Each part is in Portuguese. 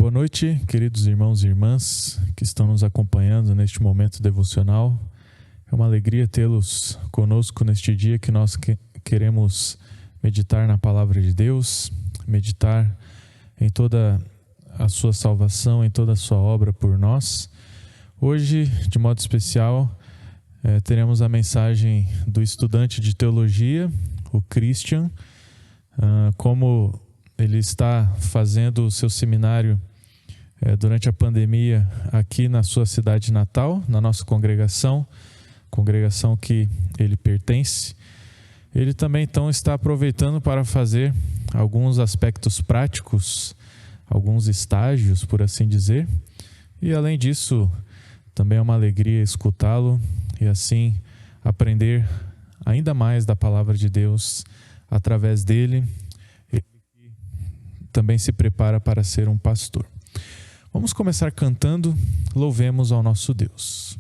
Boa noite, queridos irmãos e irmãs que estão nos acompanhando neste momento devocional. É uma alegria tê-los conosco neste dia que nós queremos meditar na palavra de Deus, meditar em toda a sua salvação, em toda a sua obra por nós. Hoje, de modo especial, teremos a mensagem do estudante de teologia, o Christian, como ele está fazendo o seu seminário durante a pandemia aqui na sua cidade natal, na nossa congregação que ele pertence. Ele também então está aproveitando para fazer alguns aspectos práticos, alguns estágios, por assim dizer. E além disso, também é uma alegria escutá-lo e assim aprender ainda mais da palavra de Deus através dele. Ele também se prepara para ser um pastor. Vamos começar cantando Louvemos ao nosso Deus.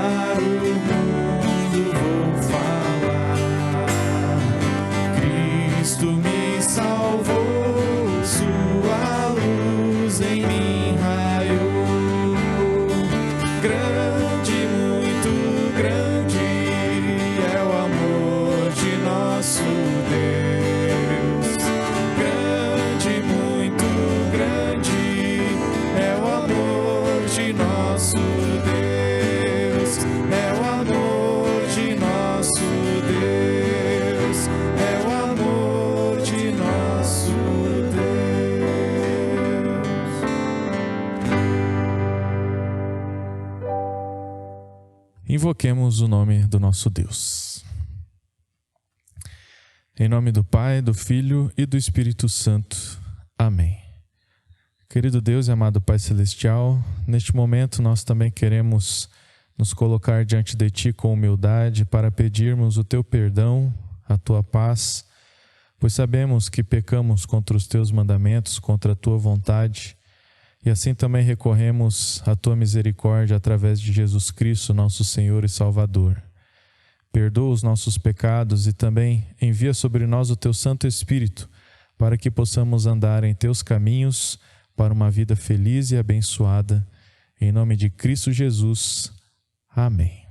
Para o mundo vou falar. Invoquemos o nome do nosso Deus. Em nome do Pai, do Filho e do Espírito Santo. Amém. Querido Deus e amado Pai Celestial, neste momento nós também queremos nos colocar diante de Ti com humildade para pedirmos o Teu perdão, a Tua paz, pois sabemos que pecamos contra os Teus mandamentos, contra a Tua vontade, e assim também recorremos à Tua misericórdia através de Jesus Cristo, nosso Senhor e Salvador. Perdoa os nossos pecados e também envia sobre nós o Teu Santo Espírito, para que possamos andar em Teus caminhos para uma vida feliz e abençoada. Em nome de Cristo Jesus. Amém.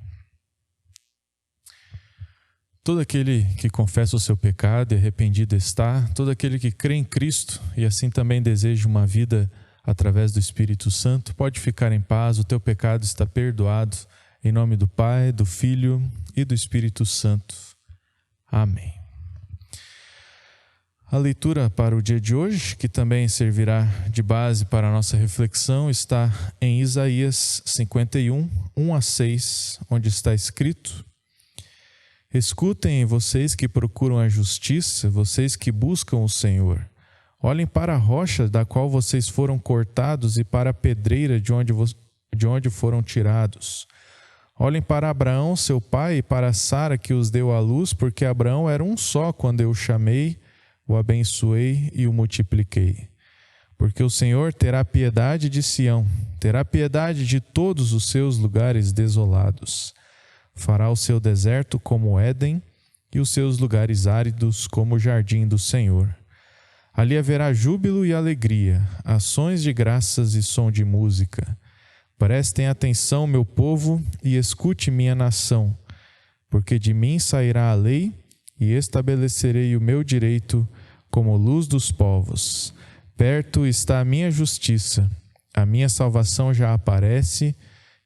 Todo aquele que confessa o seu pecado e arrependido está, todo aquele que crê em Cristo e assim também deseja uma vida através do Espírito Santo, pode ficar em paz, o teu pecado está perdoado. Em nome do Pai, do Filho e do Espírito Santo. Amém. A leitura para o dia de hoje, que também servirá de base para a nossa reflexão, está em Isaías 51, 1 a 6, onde está escrito: Escutem, vocês que procuram a justiça, vocês que buscam o Senhor. Olhem para a rocha da qual vocês foram cortados e para a pedreira de onde foram tirados. Olhem para Abraão, seu pai, e para Sara, que os deu à luz, porque Abraão era um só quando eu o chamei, o abençoei e o multipliquei. Porque o Senhor terá piedade de Sião, terá piedade de todos os seus lugares desolados. Fará o seu deserto como Éden e os seus lugares áridos como o jardim do Senhor. Ali haverá júbilo e alegria, ações de graças e som de música. Prestem atenção, meu povo, e escute minha nação, porque de mim sairá a lei e estabelecerei o meu direito como luz dos povos. Perto está a minha justiça, a minha salvação já aparece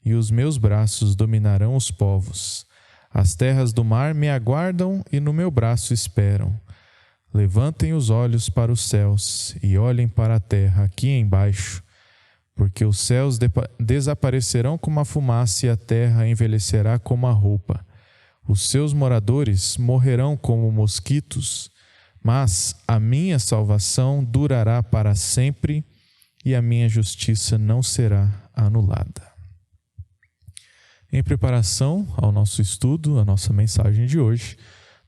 e os meus braços dominarão os povos. As terras do mar me aguardam e no meu braço esperam. Levantem os olhos para os céus e olhem para a terra aqui embaixo, porque os céus desaparecerão como a fumaça e a terra envelhecerá como a roupa. Os seus moradores morrerão como mosquitos, mas a minha salvação durará para sempre e a minha justiça não será anulada. Em preparação ao nosso estudo, a nossa mensagem de hoje,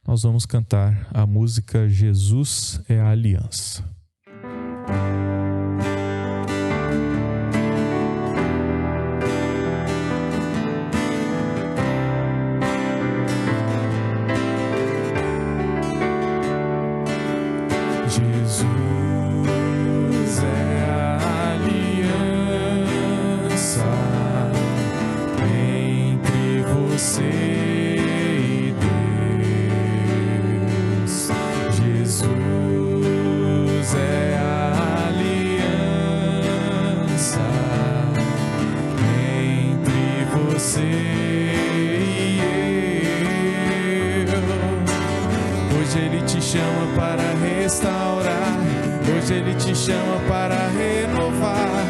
nós vamos cantar a música Jesus é a Aliança. Jesus é a aliança entre você e Deus. Jesus é a aliança entre você e eu. Hoje Ele te chama para restaurar, hoje Ele te chama para renovar,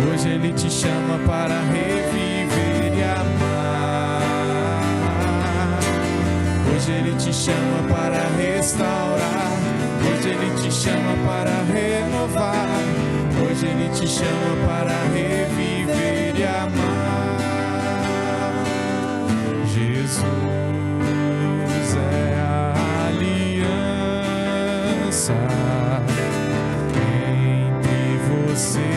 hoje Ele te chama para reviver e amar. Hoje Ele te chama para restaurar, hoje Ele te chama para renovar, hoje Ele te chama para reviver e amar. Jesus é a aliança entre você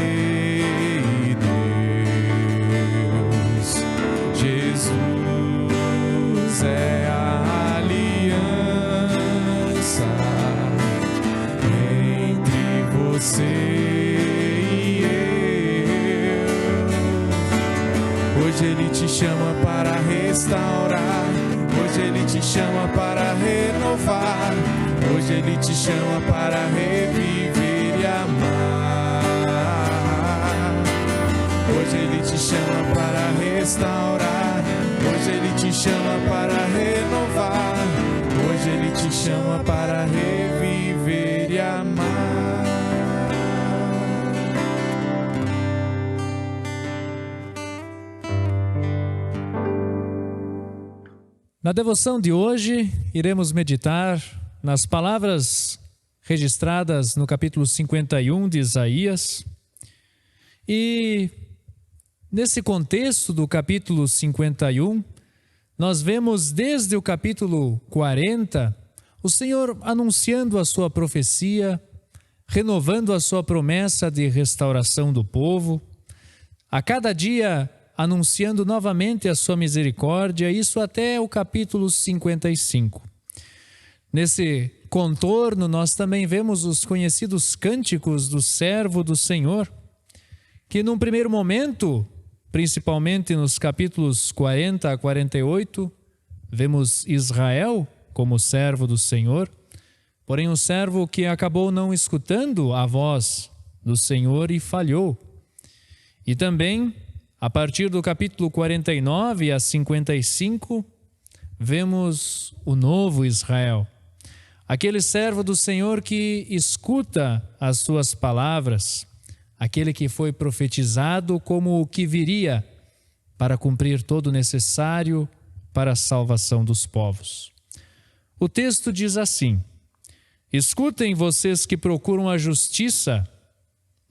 e Deus. Jesus é a aliança entre você e eu. Hoje Ele te chama para restaurar, hoje Ele te chama para renovar, hoje Ele te chama para reviver e amar. Hoje Ele te chama para restaurar, hoje Ele te chama para renovar, hoje Ele te chama para reviver e amar. Na devoção de hoje, iremos meditar nas palavras registradas no capítulo 51 de Isaías. E nesse contexto do capítulo 51, nós vemos desde o capítulo 40, o Senhor anunciando a sua profecia, renovando a sua promessa de restauração do povo, a cada dia anunciando novamente a sua misericórdia, isso até o capítulo 55. Nesse contorno, nós também vemos os conhecidos cânticos do servo do Senhor, que num primeiro momento, principalmente nos capítulos 40 a 48, vemos Israel como servo do Senhor, porém um servo que acabou não escutando a voz do Senhor e falhou. E também, a partir do capítulo 49 a 55, vemos o novo Israel, aquele servo do Senhor que escuta as suas palavras, aquele que foi profetizado como o que viria para cumprir todo o necessário para a salvação dos povos. O texto diz assim: escutem vocês que procuram a justiça,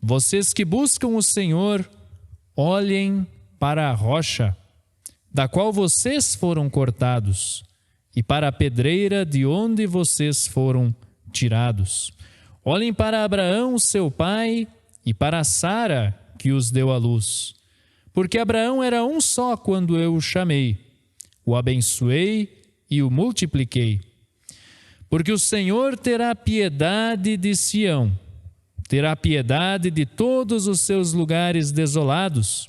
vocês que buscam o Senhor, olhem para a rocha, da qual vocês foram cortados, e para a pedreira de onde vocês foram tirados. Olhem para Abraão, seu pai, e para Sara, que os deu à luz. Porque Abraão era um só quando eu o chamei, o abençoei e o multipliquei. Porque o Senhor terá piedade de Sião, terá piedade de todos os seus lugares desolados,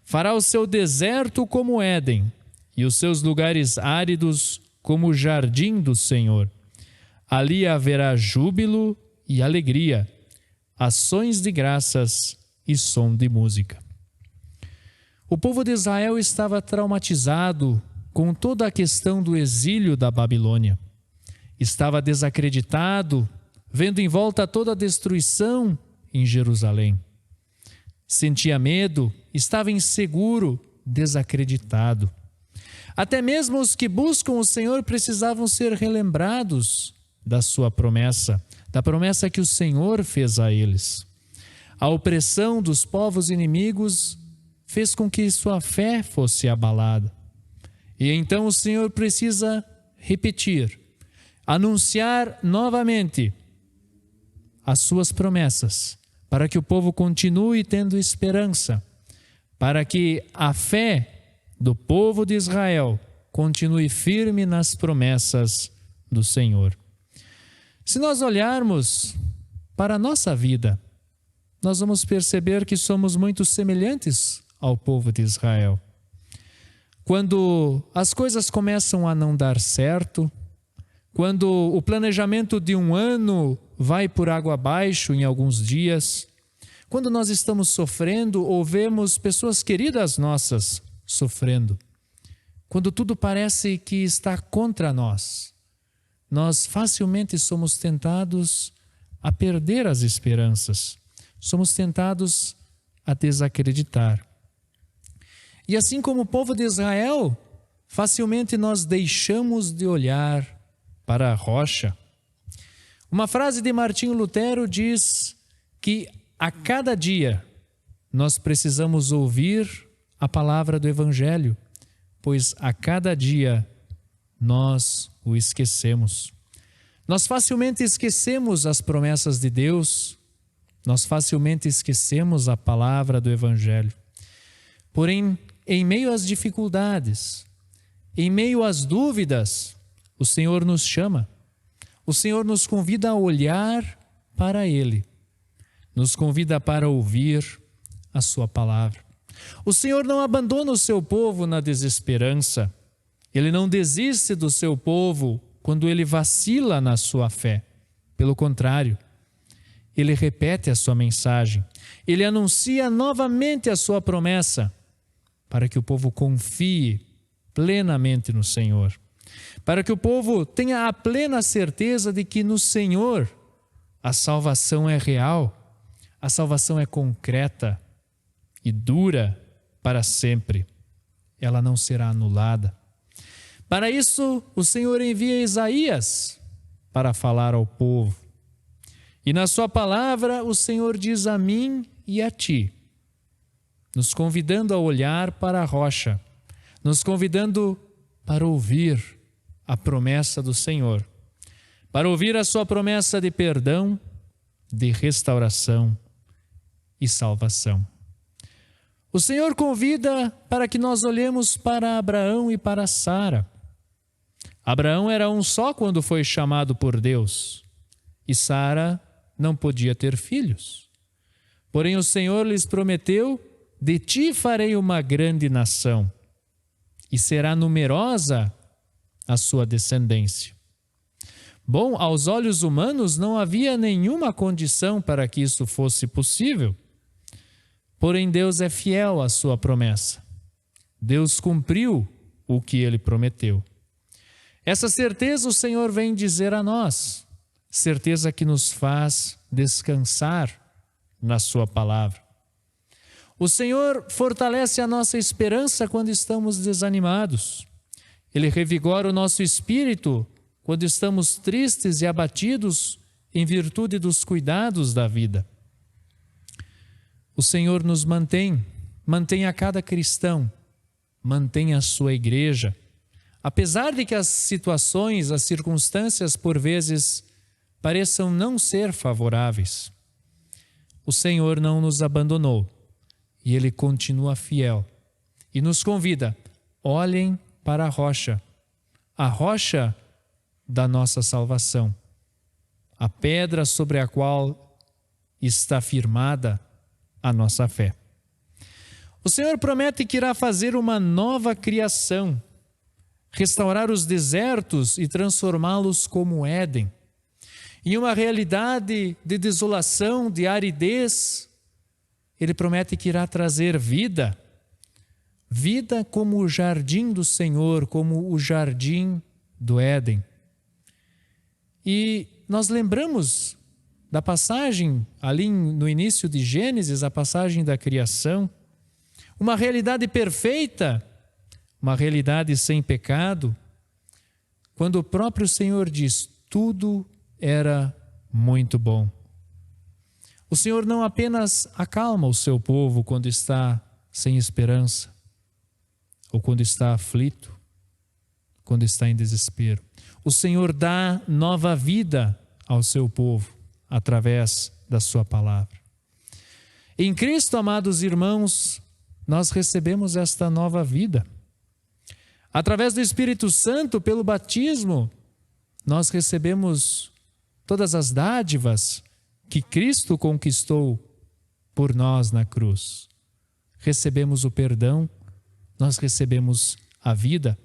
fará o seu deserto como Éden, e os seus lugares áridos como o jardim do Senhor. Ali haverá júbilo e alegria, ações de graças e som de música. O povo de Israel estava traumatizado com toda a questão do exílio da Babilônia. Estava desacreditado, vendo em volta toda a destruição em Jerusalém. Sentia medo, estava inseguro, desacreditado. Até mesmo os que buscam o Senhor precisavam ser relembrados da sua promessa, da promessa que o Senhor fez a eles. A opressão dos povos inimigos fez com que sua fé fosse abalada. E então o Senhor precisa repetir, anunciar novamente as suas promessas, para que o povo continue tendo esperança, para que a fé do povo de Israel continue firme nas promessas do Senhor. Se nós olharmos para a nossa vida, nós vamos perceber que somos muito semelhantes ao povo de Israel. Quando as coisas começam a não dar certo, quando o planejamento de um ano vai por água abaixo em alguns dias, quando nós estamos sofrendo ou vemos pessoas queridas nossas sofrendo, quando tudo parece que está contra nós, nós facilmente somos tentados a perder as esperanças, somos tentados a desacreditar. E assim como o povo de Israel, facilmente nós deixamos de olhar para a rocha. Uma frase de Martinho Lutero diz que a cada dia nós precisamos ouvir a palavra do Evangelho, pois a cada dia nós o esquecemos. Nós facilmente esquecemos as promessas de Deus, nós facilmente esquecemos a palavra do Evangelho. Porém, em meio às dificuldades, em meio às dúvidas, o Senhor nos chama, o Senhor nos convida a olhar para Ele, nos convida para ouvir a sua palavra. O Senhor não abandona o seu povo na desesperança, Ele não desiste do seu povo quando ele vacila na sua fé. Pelo contrário, Ele repete a sua mensagem, Ele anuncia novamente a sua promessa, para que o povo confie plenamente no Senhor, para que o povo tenha a plena certeza de que no Senhor a salvação é real, a salvação é concreta e dura para sempre. Ela não será anulada. Para isso, o Senhor envia Isaías para falar ao povo. E na sua palavra, o Senhor diz a mim e a ti, nos convidando a olhar para a rocha, nos convidando para ouvir a promessa do Senhor, para ouvir a sua promessa de perdão, de restauração e salvação. O Senhor convida para que nós olhemos para Abraão e para Sara. Abraão era um só quando foi chamado por Deus, e Sara não podia ter filhos. Porém o Senhor lhes prometeu: de ti farei uma grande nação, e será numerosa a sua descendência. Bom, aos olhos humanos não havia nenhuma condição para que isso fosse possível. Porém, Deus é fiel à sua promessa. Deus cumpriu o que Ele prometeu. Essa certeza o Senhor vem dizer a nós, certeza que nos faz descansar na sua palavra. O Senhor fortalece a nossa esperança quando estamos desanimados. Ele revigora o nosso espírito quando estamos tristes e abatidos em virtude dos cuidados da vida. O Senhor nos mantém a cada cristão, mantém a sua igreja. Apesar de que as situações, as circunstâncias, por vezes, pareçam não ser favoráveis, o Senhor não nos abandonou e Ele continua fiel e nos convida: olhem para a rocha da nossa salvação, a pedra sobre a qual está firmada a nossa fé. O Senhor promete que irá fazer uma nova criação, restaurar os desertos e transformá-los como Éden. Em uma realidade de desolação, de aridez, Ele promete que irá trazer vida. Vida como o jardim do Senhor, como o jardim do Éden. E nós lembramos da passagem ali no início de Gênesis, a passagem da criação, uma realidade perfeita, uma realidade sem pecado, quando o próprio Senhor diz: tudo era muito bom. O Senhor não apenas acalma o seu povo quando está sem esperança, ou quando está aflito, quando está em desespero. O Senhor dá nova vida ao seu povo através da sua palavra. Em Cristo, amados irmãos, nós recebemos esta nova vida. Através do Espírito Santo, pelo batismo, nós recebemos todas as dádivas que Cristo conquistou por nós na cruz. Recebemos o perdão, nós recebemos a vida.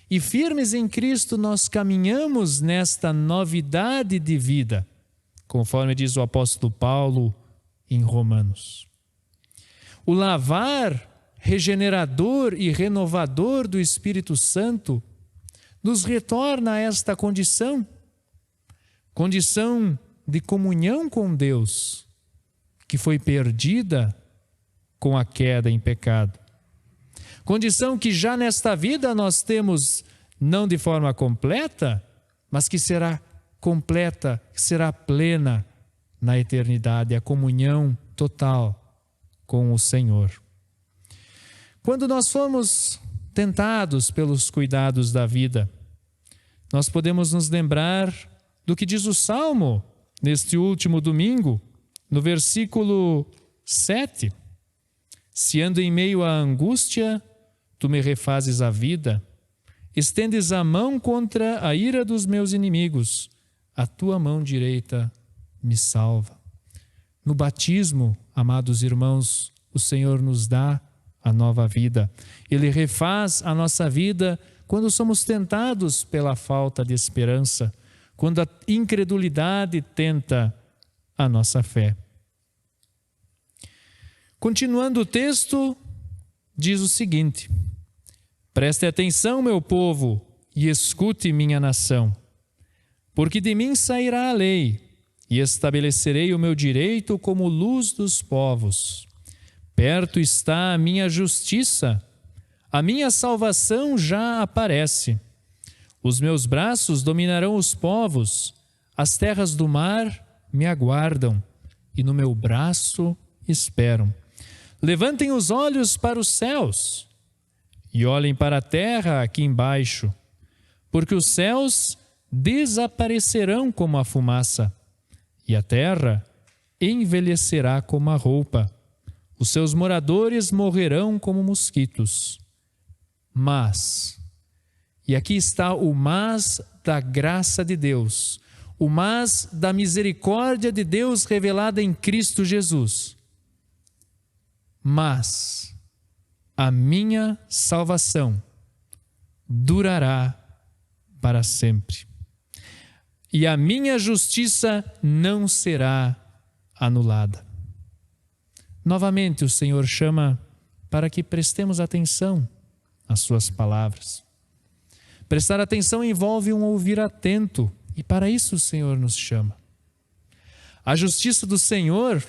E firmes em Cristo, nós caminhamos nesta novidade de vida, conforme diz o apóstolo Paulo em Romanos. O lavar regenerador e renovador do Espírito Santo nos retorna a esta condição de comunhão com Deus, que foi perdida com a queda em pecado. Condição que já nesta vida nós temos, não de forma completa, mas que será completa, que será plena na eternidade, a comunhão total com o Senhor. Quando nós fomos tentados pelos cuidados da vida, nós podemos nos lembrar do que diz o Salmo neste último domingo, no versículo 7. Se ando em meio à angústia, tu me refazes a vida, estendes a mão contra a ira dos meus inimigos, a tua mão direita me salva. No batismo, amados irmãos, o Senhor nos dá a nova vida. Ele refaz a nossa vida quando somos tentados pela falta de esperança, quando a incredulidade tenta a nossa fé. Continuando o texto, diz o seguinte: preste atenção, meu povo, e escute, minha nação, porque de mim sairá a lei, e estabelecerei o meu direito como luz dos povos. Perto está a minha justiça, a minha salvação já aparece. Os meus braços dominarão os povos, as terras do mar me aguardam e no meu braço esperam. Levantem os olhos para os céus e olhem para a terra aqui embaixo, porque os céus desaparecerão como a fumaça e a terra envelhecerá como a roupa. Os seus moradores morrerão como mosquitos. Mas, e aqui está o mas da graça de Deus, o mas da misericórdia de Deus revelada em Cristo Jesus. Mas a minha salvação durará para sempre, e a minha justiça não será anulada. Novamente o Senhor chama para que prestemos atenção às suas palavras. Prestar atenção envolve um ouvir atento, e para isso o Senhor nos chama. A justiça do Senhor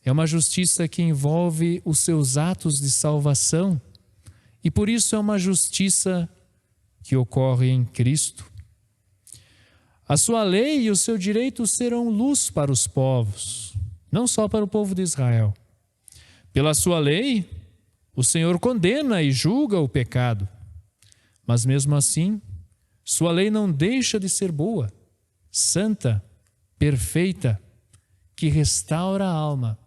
é uma justiça que envolve os seus atos de salvação, e por isso é uma justiça que ocorre em Cristo. A sua lei e o seu direito serão luz para os povos, não só para o povo de Israel. Pela sua lei, o Senhor condena e julga o pecado, mas mesmo assim, sua lei não deixa de ser boa, santa, perfeita, que restaura a alma,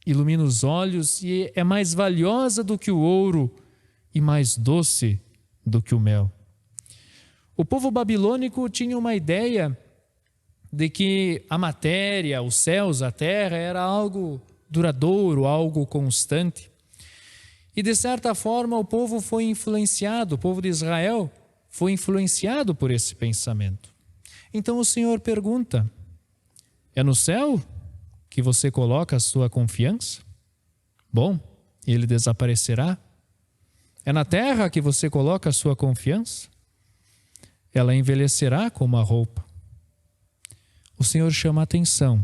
ilumina os olhos e é mais valiosa do que o ouro e mais doce do que o mel. O povo babilônico tinha uma ideia de que a matéria, os céus, a terra, era algo duradouro, algo constante. E de certa forma o povo foi influenciado, o povo de Israel foi influenciado por esse pensamento. Então o Senhor pergunta: é no céu que você coloca a sua confiança? Bom, ele desaparecerá. É na terra que você coloca a sua confiança? Ela envelhecerá como a roupa. O Senhor chama a atenção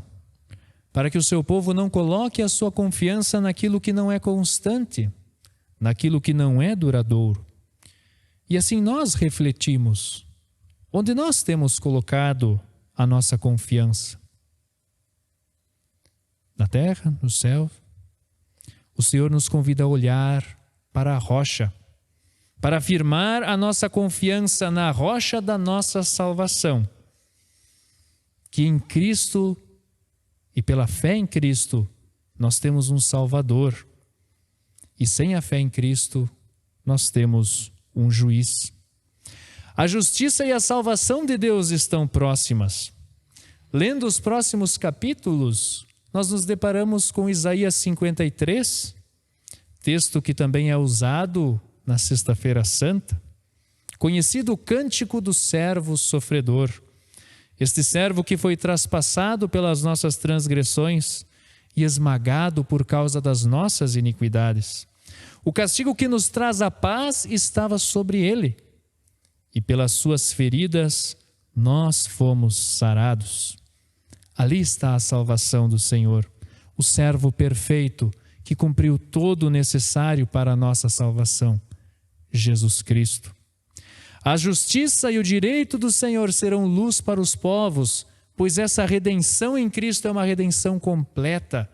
para que o seu povo não coloque a sua confiança naquilo que não é constante, naquilo que não é duradouro. E assim nós refletimos, onde nós temos colocado a nossa confiança? Na terra, no céu? O Senhor nos convida a olhar para a rocha, para afirmar a nossa confiança na rocha da nossa salvação, que em Cristo e pela fé em Cristo nós temos um Salvador, e sem a fé em Cristo nós temos um juiz. A justiça e a salvação de Deus estão próximas. Lendo os próximos capítulos, nós nos deparamos com Isaías 53, texto que também é usado na Sexta-feira Santa, conhecido o cântico do servo sofredor. Este servo que foi traspassado pelas nossas transgressões e esmagado por causa das nossas iniquidades. O castigo que nos traz a paz estava sobre ele, e pelas suas feridas nós fomos sarados. Ali está a salvação do Senhor, o servo perfeito que cumpriu todo o necessário para a nossa salvação, Jesus Cristo. A justiça e o direito do Senhor serão luz para os povos, pois essa redenção em Cristo é uma redenção completa,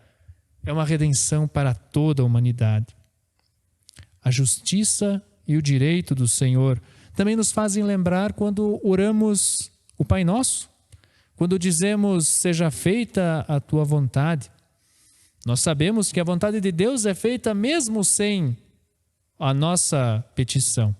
é uma redenção para toda a humanidade. A justiça e o direito do Senhor também nos fazem lembrar quando oramos o Pai Nosso, quando dizemos: seja feita a tua vontade. Nós sabemos que a vontade de Deus é feita mesmo sem a nossa petição.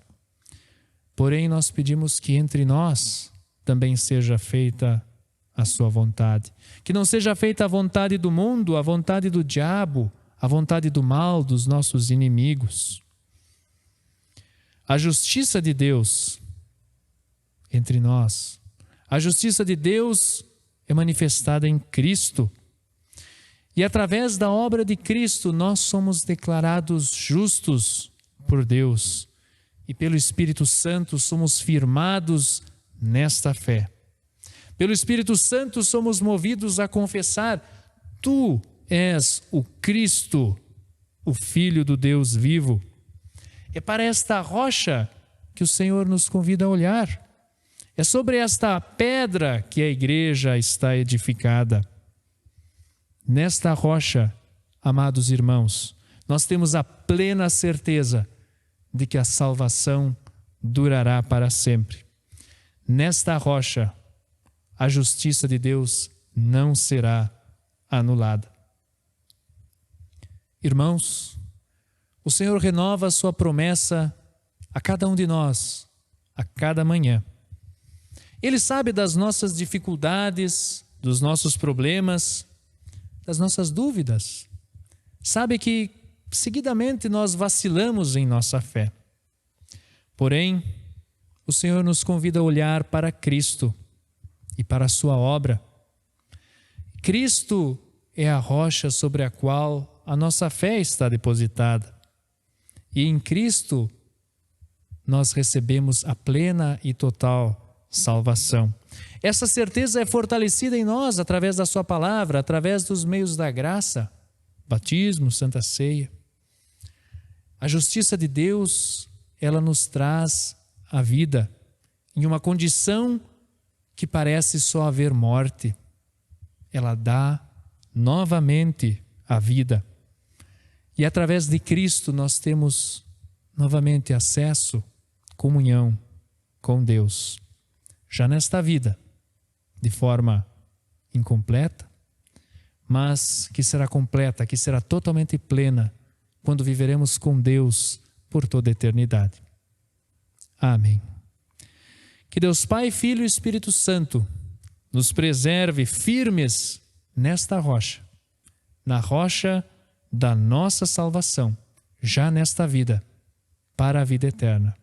Porém, nós pedimos que entre nós também seja feita a sua vontade. Que não seja feita a vontade do mundo, a vontade do diabo, a vontade do mal, dos nossos inimigos. A justiça de Deus entre nós, a justiça de Deus é manifestada em Cristo. E através da obra de Cristo nós somos declarados justos por Deus. E pelo Espírito Santo somos firmados nesta fé. Pelo Espírito Santo somos movidos a confessar: Tu és o Cristo, o Filho do Deus vivo. É para esta rocha que o Senhor nos convida a olhar. É sobre esta pedra que a igreja está edificada. Nesta rocha, amados irmãos, nós temos a plena certeza de que a salvação durará para sempre. Nesta rocha, a justiça de Deus não será anulada. Irmãos, o Senhor renova a sua promessa a cada um de nós, a cada manhã. Ele sabe das nossas dificuldades, dos nossos problemas, das nossas dúvidas. Sabe que seguidamente nós vacilamos em nossa fé. Porém, o Senhor nos convida a olhar para Cristo e para a sua obra. Cristo é a rocha sobre a qual a nossa fé está depositada. E em Cristo nós recebemos a plena e total salvação. Essa certeza é fortalecida em nós através da sua palavra, através dos meios da graça, batismo, Santa Ceia. A justiça de Deus, ela nos traz a vida em uma condição que parece só haver morte. Ela dá novamente a vida. E através de Cristo nós temos novamente acesso, comunhão com Deus. Já nesta vida, de forma incompleta, mas que será completa, que será totalmente plena, quando viveremos com Deus por toda a eternidade. Amém. Que Deus Pai, Filho e Espírito Santo nos preserve firmes nesta rocha, na rocha da nossa salvação, já nesta vida, para a vida eterna.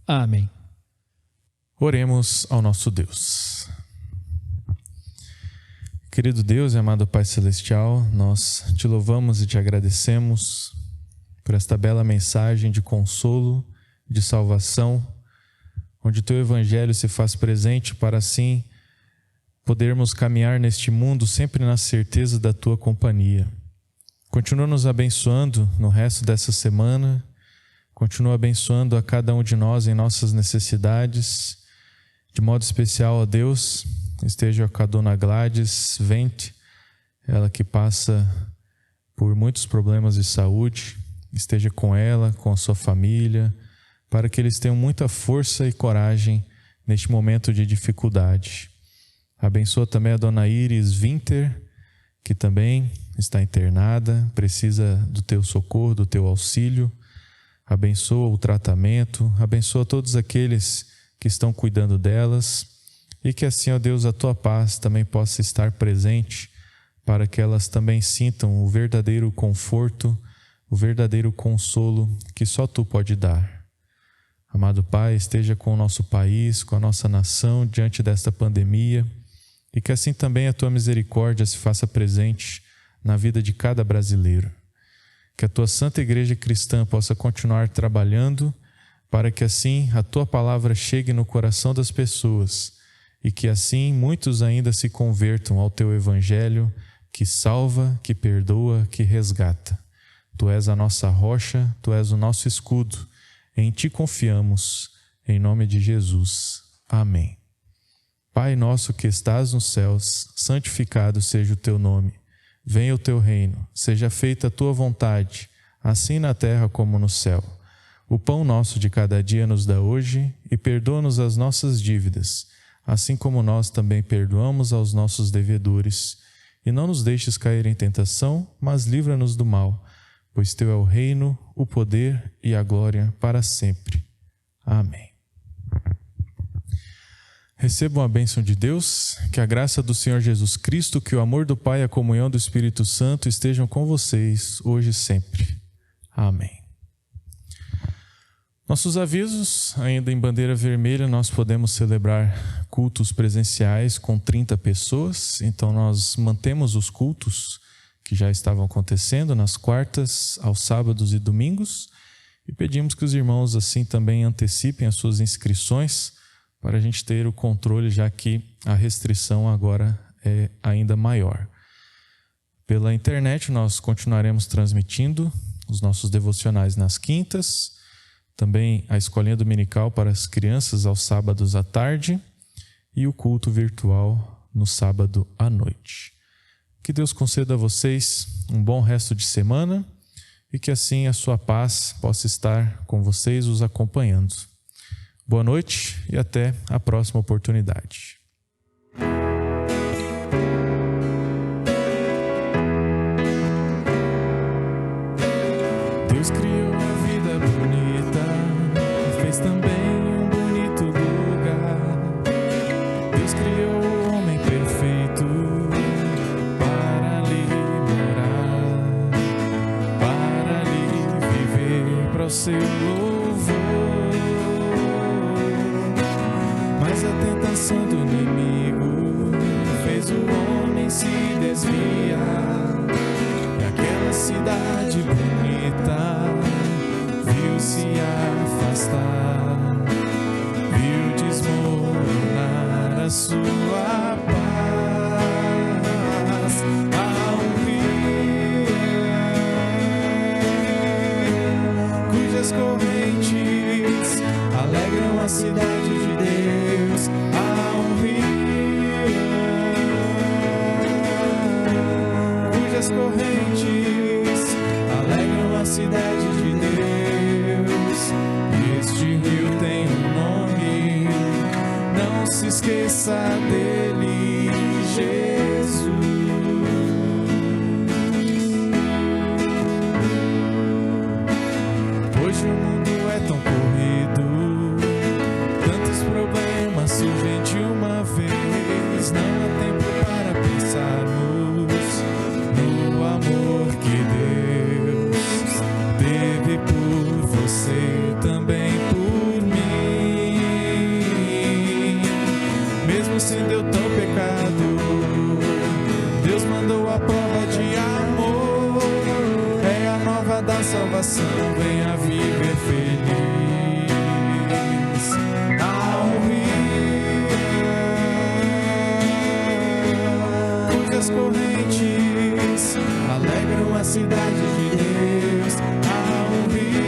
Amém. Oremos ao nosso Deus. Querido Deus e amado Pai Celestial, nós te louvamos e te agradecemos por esta bela mensagem de consolo, de salvação, onde teu Evangelho se faz presente para assim podermos caminhar neste mundo sempre na certeza da tua companhia. Continua nos abençoando no resto dessa semana, continua abençoando a cada um de nós em nossas necessidades. De modo especial, ó Deus, esteja com a dona Gladys Vente, ela que passa por muitos problemas de saúde, esteja com ela, com a sua família, para que eles tenham muita força e coragem neste momento de dificuldade. Abençoa também a dona Iris Winter, que também está internada, precisa do teu socorro, do teu auxílio. Abençoa o tratamento, abençoa todos aqueles que estão cuidando delas e que assim, ó Deus, a tua paz também possa estar presente para que elas também sintam o verdadeiro conforto, o verdadeiro consolo que só tu pode dar. Amado Pai, esteja com o nosso país, com a nossa nação diante desta pandemia e que assim também a tua misericórdia se faça presente na vida de cada brasileiro. Que a tua Santa Igreja Cristã possa continuar trabalhando para que assim a tua palavra chegue no coração das pessoas e que assim muitos ainda se convertam ao teu Evangelho que salva, que perdoa, que resgata. Tu és a nossa rocha, tu és o nosso escudo. Em ti confiamos, em nome de Jesus. Amém. Pai nosso que estás nos céus, santificado seja o teu nome. Venha o teu reino, seja feita a tua vontade, assim na terra como no céu. O pão nosso de cada dia nos dá hoje e perdoa-nos as nossas dívidas, assim como nós também perdoamos aos nossos devedores. E não nos deixes cair em tentação, mas livra-nos do mal, pois teu é o reino, o poder e a glória para sempre. Amém. Recebam a bênção de Deus, que a graça do Senhor Jesus Cristo, que o amor do Pai e a comunhão do Espírito Santo estejam com vocês, hoje e sempre. Amém. Nossos avisos, ainda em bandeira vermelha, nós podemos celebrar cultos presenciais com 30 pessoas, então nós mantemos os cultos que já estavam acontecendo nas quartas, aos sábados e domingos, e pedimos que os irmãos assim também antecipem as suas inscrições para a gente ter o controle, já que a restrição agora é ainda maior. Pela internet nós continuaremos transmitindo os nossos devocionais nas quintas, também a escolinha dominical para as crianças aos sábados à tarde e o culto virtual no sábado à noite. Que Deus conceda a vocês um bom resto de semana e que assim a sua paz possa estar com vocês, os acompanhando. Boa noite e até a próxima oportunidade. Deus criou a vida bonita e fez também um bonito lugar. Deus criou o homem perfeito para ali morar, para ali viver para o seu louvor. Mas a tentação do inimigo fez o homem se desviar, e aquela cidade bonita viu-se afastar, viu desmoronar a sua paz. Há um rio cujas correntes alegram a cidade de Deus. Há um rio cujas correntes alegram a cidade de Deus. E este rio tem um nome, não se esqueça dele, Jesus. Hoje o mundo é tão corrido, tantos problemas surgem de uma vez. Não há tempo para pensarmos no amor que Deus teve por você, também por mim. Mesmo sendo eu tão pecado, Deus mandou a prova de amor. É a nova da salvação, venha viver feliz. Há um rio cujas correntes alegram a cidade de Deus. Há um rio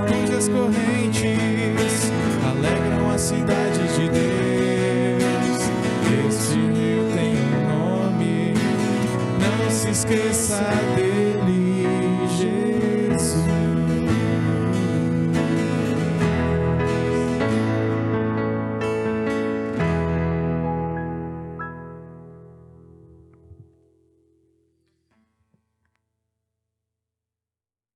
cujas correntes alegram a cidade de Deus. Este rio tem um nome, não se esqueça dele.